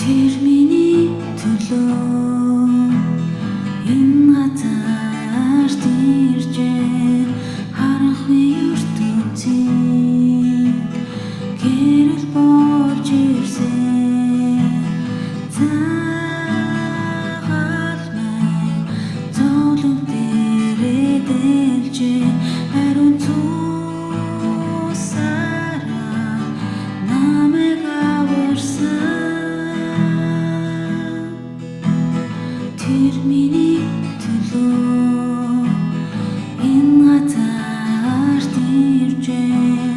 Тэр миний төлөө энэ газарт иржээ харахгүй ертөнцийн гэрэл болж ирсэн цагаал май зовлон дээрээ дэлжээ хариу цусараа намайг аварсан. Тэр миний төлөө энэ газарт иржээ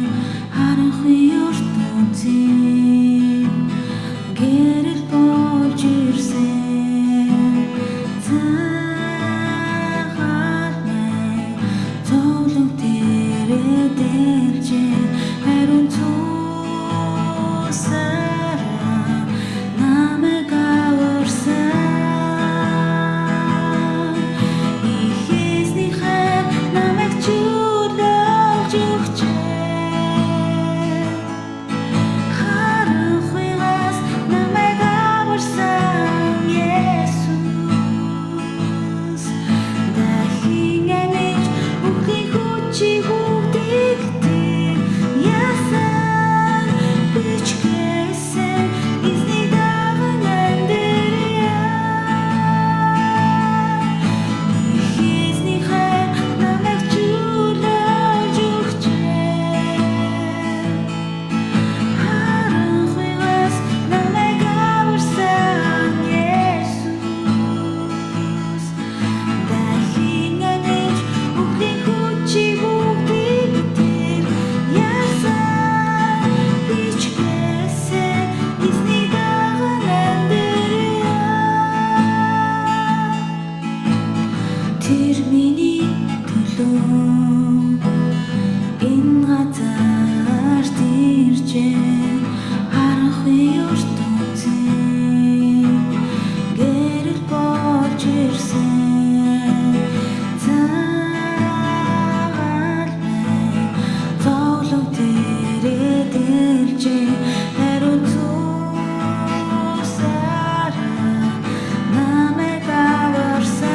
харахгүй ертөнцийн гэрэл болж ирсэн цагаал май зовлон дээрээ дэлжээ хариу цусараа намайг аварсан. Тэр миний төлөө энэ газарт иржээ харахгүй ертөнцийн гэрэл болж ирсэн цагаал май зовлон дээрээ дэлжээ хариу цусараа намайг аварсан.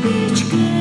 Bitch,